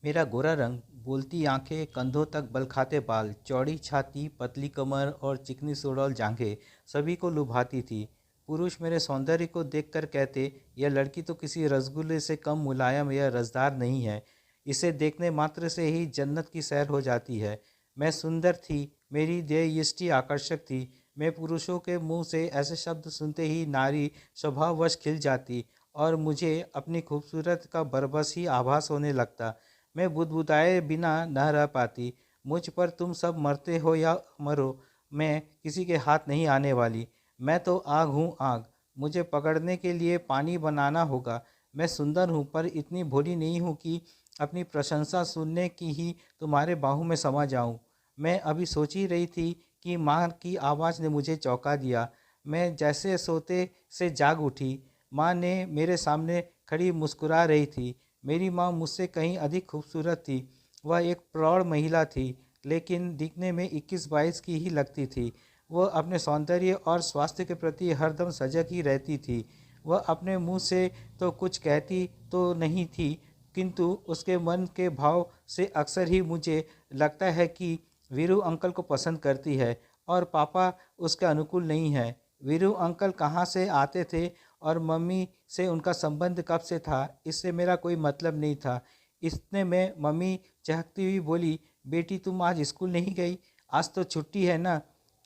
मेरा गोरा रंग, बोलती आंखें, कंधों तक बल खाते बाल, चौड़ी छाती, पतली कमर और चिकनी सुडौल जांघें सभी को लुभाती थी। पुरुष मेरे सौंदर्य को देखकर कहते, यह लड़की तो किसी रसगुल्ले से कम मुलायम या रसदार नहीं है। इसे देखने मात्र से ही जन्नत की सैर हो जाती है। मैं सुंदर थी, मेरी देहयष्टि आकर्षक थी। मैं पुरुषों के मुंह से ऐसे शब्द सुनते ही नारी स्वभाववश खिल जाती और मुझे अपनी खूबसूरत का बरबस ही आभास होने लगता। मैं बुदबुदाए बिना न रह पाती। मुझ पर तुम सब मरते हो या मरो, मैं किसी के हाथ नहीं आने वाली। मैं तो आग हूँ, आग। मुझे पकड़ने के लिए पानी बनाना होगा। मैं सुंदर हूँ पर इतनी भोली नहीं हूँ कि अपनी प्रशंसा सुनने की ही तुम्हारे बाहों में समा जाऊँ। मैं अभी सोच ही रही थी कि माँ की आवाज़ ने मुझे चौंका दिया। मैं जैसे सोते से जाग उठी। माँ ने मेरे सामने खड़ी मुस्कुरा रही थी। मेरी माँ मुझसे कहीं अधिक खूबसूरत थी। वह एक प्रौढ़ महिला थी, लेकिन दिखने में 21-22 की ही लगती थी। वह अपने सौंदर्य और स्वास्थ्य के प्रति हरदम सजग ही रहती थी। वह अपने मुंह से तो कुछ कहती तो नहीं थी, किंतु उसके मन के भाव से अक्सर ही मुझे लगता है कि वीरू अंकल को पसंद करती है और पापा उसके अनुकूल नहीं है। वीरू अंकल कहाँ से आते थे और मम्मी से उनका संबंध कब से था, इससे मेरा कोई मतलब नहीं था। इतने में मम्मी चहकती हुई बोली, बेटी तुम आज स्कूल नहीं गई? आज तो छुट्टी है ना।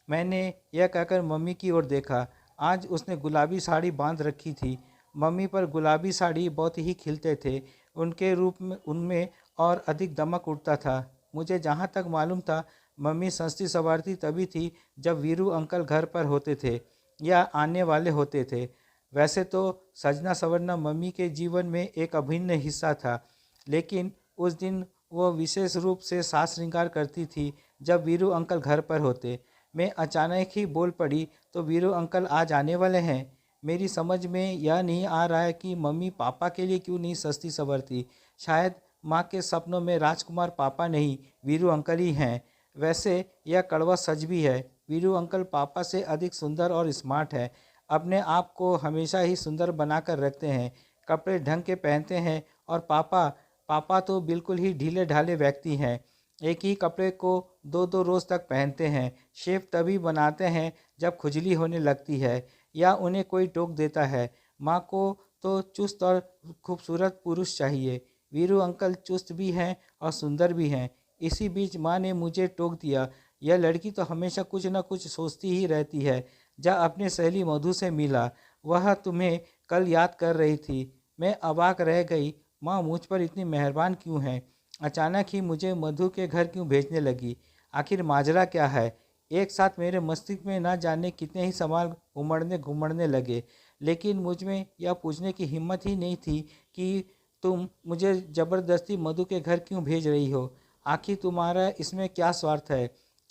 मैंने यह कहकर मम्मी की ओर देखा। आज उसने गुलाबी साड़ी बांध रखी थी। मम्मी पर गुलाबी साड़ी बहुत ही खिलते थे। उनके रूप में उनमें और अधिक दमक उठता था। मुझे जहाँ तक मालूम था, मम्मी सस्ती सवारती तभी थी जब वीरू अंकल घर पर होते थे या आने वाले होते थे। वैसे तो सजना संवरना मम्मी के जीवन में एक अभिन्न हिस्सा था, लेकिन उस दिन वो विशेष रूप से साज श्रृंगार करती थी जब वीरू अंकल घर पर होते। मैं अचानक ही बोल पड़ी, तो वीरू अंकल आज आने वाले हैं। मेरी समझ में यह नहीं आ रहा है कि मम्मी पापा के लिए क्यों नहीं सस्ती संवरती। शायद माँ के सपनों में राजकुमार पापा नहीं, वीरू अंकल ही हैं। वैसे यह कड़वा सच भी है। वीरू अंकल पापा से अधिक सुंदर और स्मार्ट है। अपने आप को हमेशा ही सुंदर बनाकर रखते हैं, कपड़े ढंग के पहनते हैं। और पापा पापा तो बिल्कुल ही ढीले ढाले व्यक्ति हैं। एक ही कपड़े को दो दो रोज़ तक पहनते हैं। शेव तभी बनाते हैं जब खुजली होने लगती है या उन्हें कोई टोक देता है। माँ को तो चुस्त और खूबसूरत पुरुष चाहिए। वीरू अंकल चुस्त भी हैं और सुंदर भी हैं। इसी बीच माँ ने मुझे टोक दिया, यह लड़की तो हमेशा कुछ न कुछ सोचती ही रहती है। जा अपनी सहेली मधु से मिला, वह तुम्हें कल याद कर रही थी। मैं अवाक रह गई। माँ मुझ पर इतनी मेहरबान क्यों है? अचानक ही मुझे मधु के घर क्यों भेजने लगी? आखिर माजरा क्या है? एक साथ मेरे मस्तिष्क में ना जाने कितने ही सवाल उमड़ने घुमड़ने लगे, लेकिन मुझ में यह पूछने की हिम्मत ही नहीं थी कि तुम मुझे ज़बरदस्ती मधु के घर क्यों भेज रही हो? आखिर तुम्हारा इसमें क्या स्वार्थ है?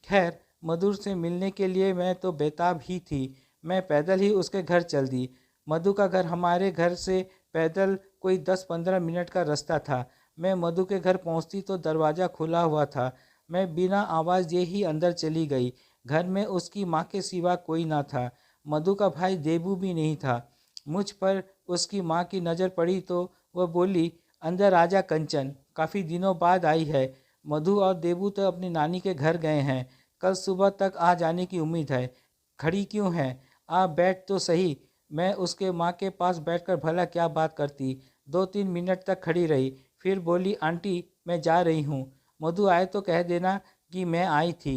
खैर, मधु से मिलने के लिए मैं तो बेताब ही थी। मैं पैदल ही उसके घर चल दी। मधु का घर हमारे घर से पैदल कोई 10-15 मिनट का रास्ता था। मैं मधु के घर पहुंचती तो दरवाज़ा खुला हुआ था। मैं बिना आवाज़ दिए ही अंदर चली गई। घर में उसकी माँ के सिवा कोई ना था। मधु का भाई देबू भी नहीं था। मुझ पर उसकी माँ की नज़र पड़ी तो वह बोली, अंदर आजा कंचन, काफ़ी दिनों बाद आई है। मधु और देबू तो अपनी नानी के घर गए हैं। कल सुबह तक आ जाने की उम्मीद है। खड़ी क्यों है? आ बैठ तो सही। मैं उसके माँ के पास बैठकर भला क्या बात करती। 2-3 मिनट तक खड़ी रही, फिर बोली, आंटी मैं जा रही हूँ। मधु आए तो कह देना कि मैं आई थी।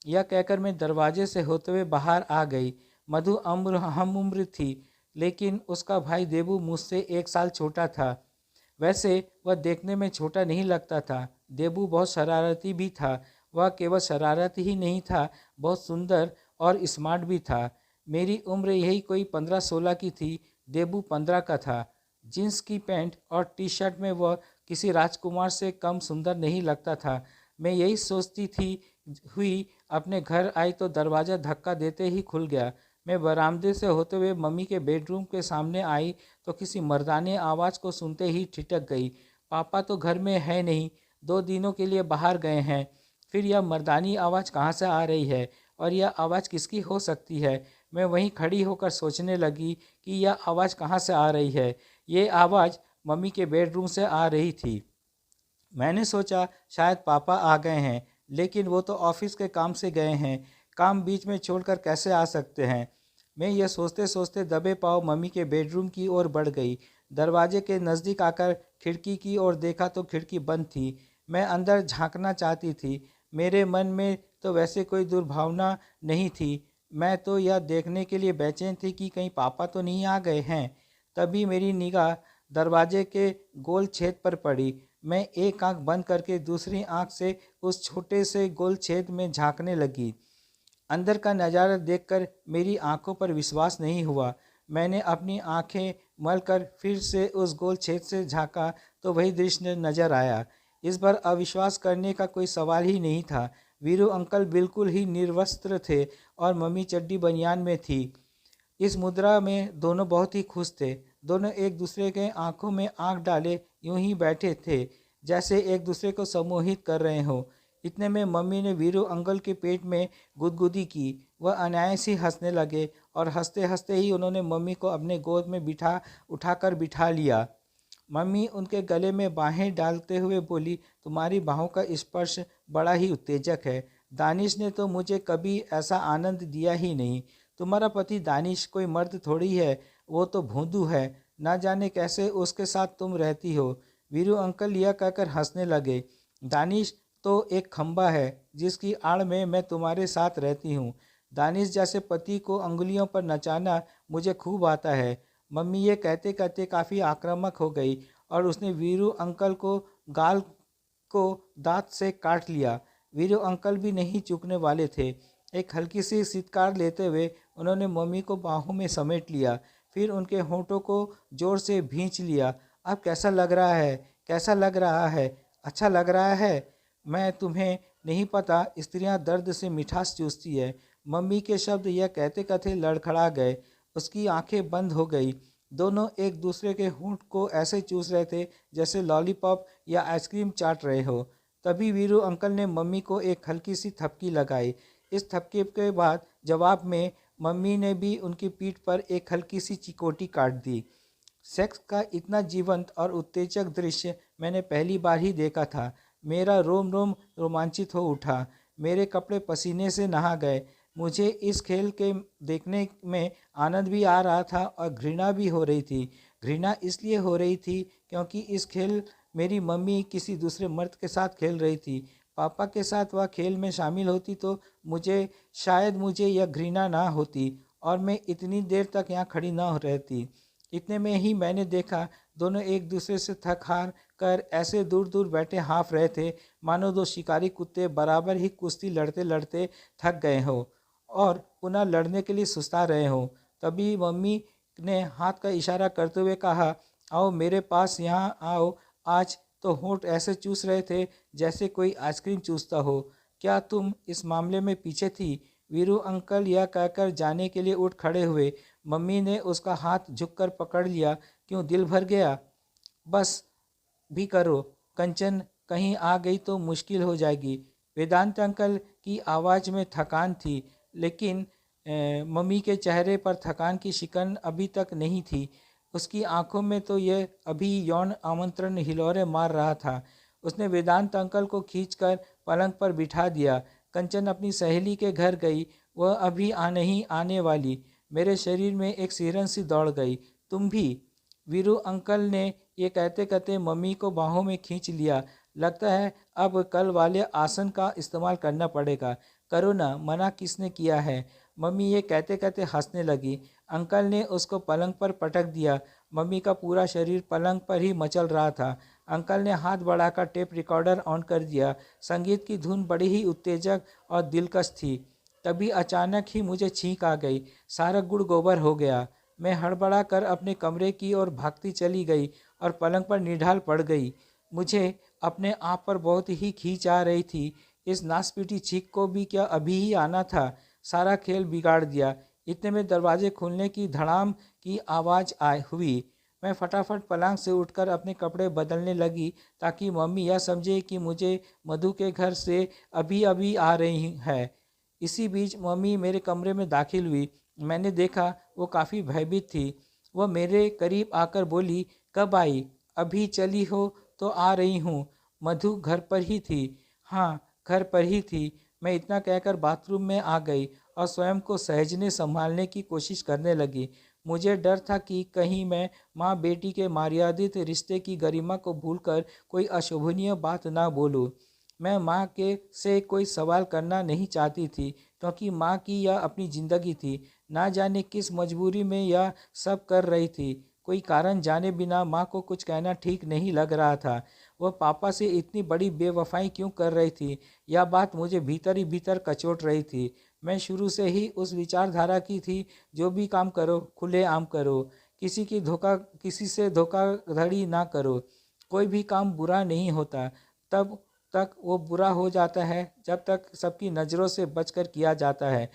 यह कहकर मैं दरवाजे से होते हुए बाहर आ गई। मधु हम उम्र थी, लेकिन उसका भाई देबू मुझसे 1 साल छोटा था। वैसे वह देखने में छोटा नहीं लगता था। देबू बहुत शरारती भी था। वह केवल शरारत ही नहीं था, बहुत सुंदर और स्मार्ट भी था। मेरी उम्र यही कोई 15-16 की थी। देबू 15 का था। जींस की पैंट और टी शर्ट में वह किसी राजकुमार से कम सुंदर नहीं लगता था। मैं यही सोचती थी हुई अपने घर आई तो दरवाज़ा धक्का देते ही खुल गया। मैं बरामदे से होते हुए मम्मी के बेडरूम के सामने आई तो किसी मर्दाने आवाज़ को सुनते ही ठिठक गई। पापा तो घर में है नहीं, 2 दिनों के लिए बाहर गए हैं। फिर यह मर्दानी आवाज़ कहाँ से आ रही है और यह आवाज़ किसकी हो सकती है? मैं वहीं खड़ी होकर सोचने लगी कि यह आवाज़ कहाँ से आ रही है। ये आवाज़ मम्मी के बेडरूम से आ रही थी। मैंने सोचा शायद पापा आ गए हैं, लेकिन वो तो ऑफिस के काम से गए हैं। काम बीच में छोड़कर कैसे आ सकते हैं। मैं यह सोचते सोचते दबे पाँव मम्मी के बेडरूम की ओर बढ़ गई। दरवाजे के नज़दीक आकर खिड़की की ओर देखा तो खिड़की बंद थी। मैं अंदर झांकना चाहती थी। मेरे मन में तो वैसे कोई दुर्भावना नहीं थी। मैं तो यह देखने के लिए बेचैन थी कि कहीं पापा तो नहीं आ गए हैं। तभी मेरी निगाह दरवाजे के गोल छेद पर पड़ी। मैं एक आंख बंद करके दूसरी आंख से उस छोटे से गोल छेद में झांकने लगी। अंदर का नज़ारा देखकर मेरी आंखों पर विश्वास नहीं हुआ। मैंने अपनी आंखें मलकर फिर से उस गोल छेद से झांका तो वही दृश्य नजर आया। इस बार अविश्वास करने का कोई सवाल ही नहीं था। वीरू अंकल बिल्कुल ही निर्वस्त्र थे और मम्मी चड्डी बनियान में थी। इस मुद्रा में दोनों बहुत ही खुश थे। दोनों एक दूसरे के आंखों में आंख डाले यूं ही बैठे थे, जैसे एक दूसरे को सम्मोहित कर रहे हो। इतने में मम्मी ने वीरू अंकल के पेट में गुदगुदी की। वह अनायास ही हंसने लगे और हंसते हंसते ही उन्होंने मम्मी को अपने गोद में उठाकर बिठा लिया। मम्मी उनके गले में बाहें डालते हुए बोली, तुम्हारी बाहों का स्पर्श बड़ा ही उत्तेजक है। दानिश ने तो मुझे कभी ऐसा आनंद दिया ही नहीं। तुम्हारा पति दानिश कोई मर्द थोड़ी है, वो तो भोंदू है। ना जाने कैसे उसके साथ तुम रहती हो। वीरू अंकल यह कहकर हंसने लगे। दानिश तो एक खंबा है जिसकी आड़ में मैं तुम्हारे साथ रहती हूँ। दानिश जैसे पति को अंगुलियों पर नचाना मुझे खूब आता है। मम्मी ये कहते कहते काफ़ी आक्रामक हो गई और उसने वीरू अंकल को गाल को दांत से काट लिया। वीरू अंकल भी नहीं चूकने वाले थे। एक हल्की सी सितकार लेते हुए उन्होंने मम्मी को बाहों में समेट लिया, फिर उनके होंठों को जोर से भींच लिया। अब कैसा लग रहा है? कैसा लग रहा है? अच्छा लग रहा है? मैं तुम्हें नहीं पता, स्त्रियां दर्द से मिठास चूसती है। मम्मी के शब्द यह कहते कहते लड़खड़ा गए। उसकी आंखें बंद हो गई। दोनों एक दूसरे के होंठ को ऐसे चूस रहे थे जैसे लॉलीपॉप या आइसक्रीम चाट रहे हो। तभी वीरू अंकल ने मम्मी को एक हल्की सी थपकी लगाई। इस थपकी के बाद जवाब में मम्मी ने भी उनकी पीठ पर एक हल्की सी चिकोटी काट दी। सेक्स का इतना जीवंत और उत्तेजक दृश्य मैंने पहली बार ही देखा था। मेरा रोम रोम रोमांचित हो उठा। मेरे कपड़े पसीने से नहा गए। मुझे इस खेल के देखने में आनंद भी आ रहा था और घृणा भी हो रही थी। घृणा इसलिए हो रही थी क्योंकि इस खेल मेरी मम्मी किसी दूसरे मर्द के साथ खेल रही थी। पापा के साथ वह खेल में शामिल होती तो शायद मुझे यह घृणा ना होती और मैं इतनी देर तक यहाँ खड़ी ना रहती। इतने में ही मैंने देखा दोनों एक दूसरे से थक हार कर ऐसे दूर दूर बैठे हाँफ रहे थे मानो दो शिकारी कुत्ते बराबर ही कुश्ती लड़ते लड़ते थक गए हो और पुनः लड़ने के लिए सुस्ता रहे हो। तभी मम्मी ने हाथ का इशारा करते हुए कहा, आओ मेरे पास, यहाँ आओ। आज तो होंठ ऐसे चूस रहे थे जैसे कोई आइसक्रीम चूसता हो। क्या तुम इस मामले में पीछे थी? वीरू अंकल यह कहकर जाने के लिए उठ खड़े हुए। मम्मी ने उसका हाथ झुककर पकड़ लिया। क्यों, दिल भर गया? बस भी करो कंचन, कहीं आ गई तो मुश्किल हो जाएगी। वेदांत अंकल की आवाज़ में थकान थी, लेकिन मम्मी के चेहरे पर थकान की शिकन अभी तक नहीं थी। उसकी आंखों में तो यह अभी यौन आमंत्रण हिलोरे मार रहा था। उसने वेदांत अंकल को खींचकर पलंग पर बिठा दिया। कंचन अपनी सहेली के घर गई, वह अभी नहीं आने वाली। मेरे शरीर में एक सिहरन सी दौड़ गई। तुम भी? वीरू अंकल ने ये कहते कहते मम्मी को बाहों में खींच लिया। लगता है अब कल वाले आसन का इस्तेमाल करना पड़ेगा। करो ना, मना किसने किया है? मम्मी ये कहते कहते हंसने लगी। अंकल ने उसको पलंग पर पटक दिया। मम्मी का पूरा शरीर पलंग पर ही मचल रहा था। अंकल ने हाथ बढ़ाकर टेप रिकॉर्डर ऑन कर दिया। संगीत की धुन बड़ी ही उत्तेजक और दिलकश थी। तभी अचानक ही मुझे छींक आ गई। सारा गुड़ गोबर हो गया। मैं हड़बड़ा कर अपने कमरे की ओर भागती चली गई और पलंग पर निढाल पड़ गई। मुझे अपने आप पर बहुत ही खींच आ रही थी। इस नासपीटी छींक को भी क्या अभी ही आना था? सारा खेल बिगाड़ दिया। इतने में दरवाजे खुलने की धड़ाम की आवाज़ हुई। मैं फटाफट पलंग से उठकर अपने कपड़े बदलने लगी ताकि मम्मी यह समझे कि मुझे मधु के घर से अभी अभी आ रही है। इसी बीच मम्मी मेरे कमरे में दाखिल हुई। मैंने देखा वो काफ़ी भयभीत थी। वह मेरे करीब आकर बोली, कब आई? अभी चली हो तो आ रही हूँ। मधु घर पर ही थी। हाँ, घर पर ही थी। मैं इतना कहकर बाथरूम में आ गई और स्वयं को सहजने संभालने की कोशिश करने लगी। मुझे डर था कि कहीं मैं माँ बेटी के मर्यादित रिश्ते की गरिमा को भूलकर कोई अशोभनीय बात ना बोलूँ। मैं माँ के से कोई सवाल करना नहीं चाहती थी, क्योंकि माँ की यह अपनी ज़िंदगी थी। ना जाने किस मजबूरी में यह सब कर रही थी। कोई कारण जाने बिना माँ को कुछ कहना ठीक नहीं लग रहा था। वह पापा से इतनी बड़ी बेवफाई क्यों कर रही थी, यह बात मुझे भीतर ही भीतर कचोट रही थी। मैं शुरू से ही उस विचारधारा की थी, जो भी काम करो खुलेआम करो, किसी से धोखाधड़ी ना करो। कोई भी काम बुरा नहीं होता तब तक वो बुरा हो जाता है जब तक सबकी नज़रों से बचकर किया जाता है।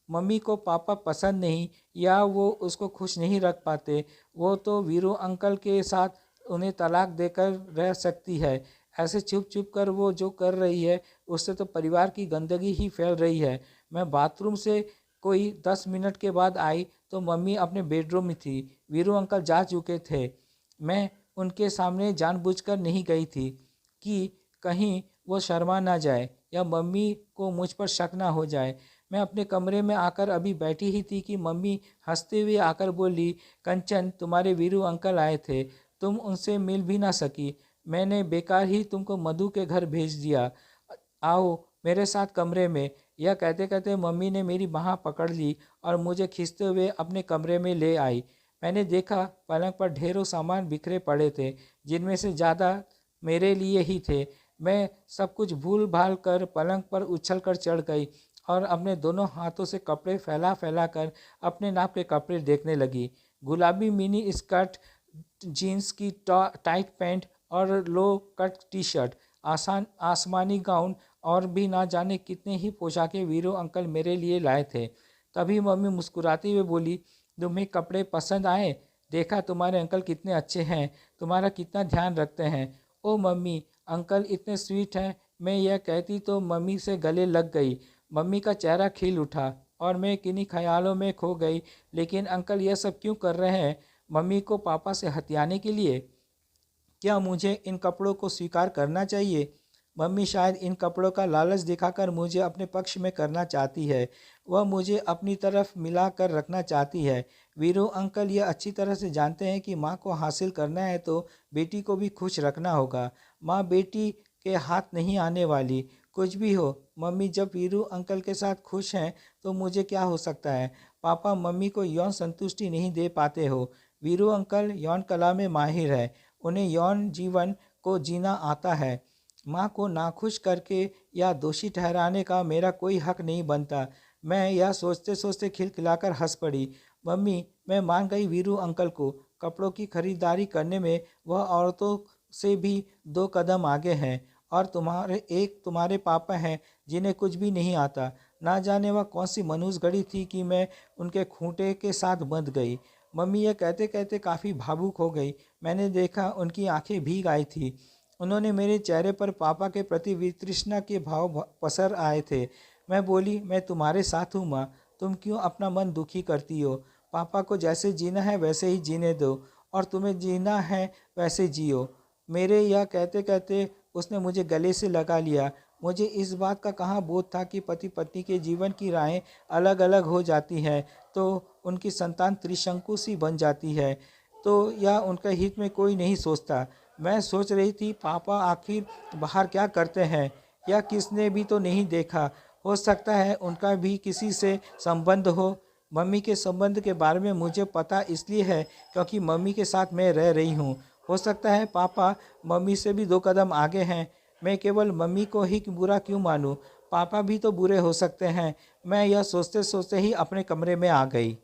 मम्मी को पापा पसंद नहीं या वो उसको खुश नहीं रख पाते, वो तो वीरू अंकल के साथ उन्हें तलाक देकर रह सकती है। ऐसे छुप छुप कर वो जो कर रही है, उससे तो परिवार की गंदगी ही फैल रही है। मैं बाथरूम से कोई 10 मिनट के बाद आई तो मम्मी अपने बेडरूम में थी। वीरू अंकल जा चुके थे। मैं उनके सामने जानबूझकर नहीं गई थी कि कहीं वो शर्मा ना जाए या मम्मी को मुझ पर शक ना हो जाए। मैं अपने कमरे में आकर अभी बैठी ही थी कि मम्मी हंसते हुए आकर बोली, कंचन, तुम्हारे वीरू अंकल आए थे, तुम उनसे मिल भी ना सकी। मैंने बेकार ही तुमको मधु के घर भेज दिया। आओ मेरे साथ कमरे में। यह कहते कहते मम्मी ने मेरी बाँह पकड़ ली और मुझे खींचते हुए अपने कमरे में ले आई। मैंने देखा पलंग पर ढेरों सामान बिखरे पड़े थे, जिनमें से ज़्यादा मेरे लिए ही थे। मैं सब कुछ भूल भाल कर पलंग पर उछल कर चढ़ गई और अपने दोनों हाथों से कपड़े फैला फैला कर अपने नाप के कपड़े देखने लगी। गुलाबी मिनी स्कर्ट, जीन्स की टाइट पैंट और लो कट टी शर्ट, आसमानी गाउन और भी ना जाने कितने ही पोशाकें वीरू अंकल मेरे लिए लाए थे। तभी मम्मी मुस्कुराते हुए बोली, तुम्हें कपड़े पसंद आए? देखा तुम्हारे अंकल कितने अच्छे हैं, तुम्हारा कितना ध्यान रखते हैं। ओ मम्मी, अंकल इतने स्वीट हैं। मैं यह कहती तो मम्मी से गले लग गई। मम्मी का चेहरा खिल उठा और मैं किन्हीं ख्यालों में खो गई। लेकिन अंकल यह सब क्यों कर रहे हैं? मम्मी को पापा से हथियाने के लिए? क्या मुझे इन कपड़ों को स्वीकार करना चाहिए? मम्मी शायद इन कपड़ों का लालच दिखाकर मुझे अपने पक्ष में करना चाहती है। वह मुझे अपनी तरफ मिला कर रखना चाहती है। वीरू अंकल यह अच्छी तरह से जानते हैं कि माँ को हासिल करना है तो बेटी को भी खुश रखना होगा। माँ बेटी के हाथ नहीं आने वाली। कुछ भी हो, मम्मी जब वीरू अंकल के साथ खुश हैं तो मुझे क्या हो सकता है? पापा मम्मी को यौन संतुष्टि नहीं दे पाते हो। वीरू अंकल यौन कला में माहिर है, उन्हें यौन जीवन को जीना आता है। माँ को नाखुश करके या दोषी ठहराने का मेरा कोई हक नहीं बनता। मैं यह सोचते सोचते खिलखिलाकर हंस पड़ी। मम्मी, मैं मान गई वीरू अंकल को। कपड़ों की खरीदारी करने में वह औरतों से भी 2 कदम आगे हैं। और तुम्हारे पापा हैं जिन्हें कुछ भी नहीं आता। ना जाने वह कौन सी मनुष्य घड़ी थी कि मैं उनके खूंटे के साथ बंध गई। मम्मी यह कहते कहते काफ़ी भावुक हो गई। मैंने देखा उनकी आंखें भीग आई थी। उन्होंने मेरे चेहरे पर पापा के प्रति वितृष्णा के भाव पसर आए थे। मैं बोली, मैं तुम्हारे साथ हूँ माँ, तुम क्यों अपना मन दुखी करती हो? पापा को जैसे जीना है वैसे ही जीने दो और तुम्हें जीना है वैसे जियो। मेरे यह कहते कहते उसने मुझे गले से लगा लिया। मुझे इस बात का कहाँ बोध था कि पति पत्नी के जीवन की राहें अलग अलग हो जाती हैं तो उनकी संतान त्रिशंकु सी बन जाती है, तो यह उनके हित में कोई नहीं सोचता। मैं सोच रही थी पापा आखिर बाहर क्या करते हैं, या किसने भी तो नहीं देखा। हो सकता है उनका भी किसी से संबंध हो। मम्मी के संबंध के बारे में मुझे पता इसलिए है क्योंकि मम्मी के साथ मैं रह रही हूँ। हो सकता है पापा मम्मी से भी 2 कदम आगे हैं। मैं केवल मम्मी को ही बुरा क्यों मानूं? पापा भी तो बुरे हो सकते हैं। मैं यह सोचते सोचते ही अपने कमरे में आ गई।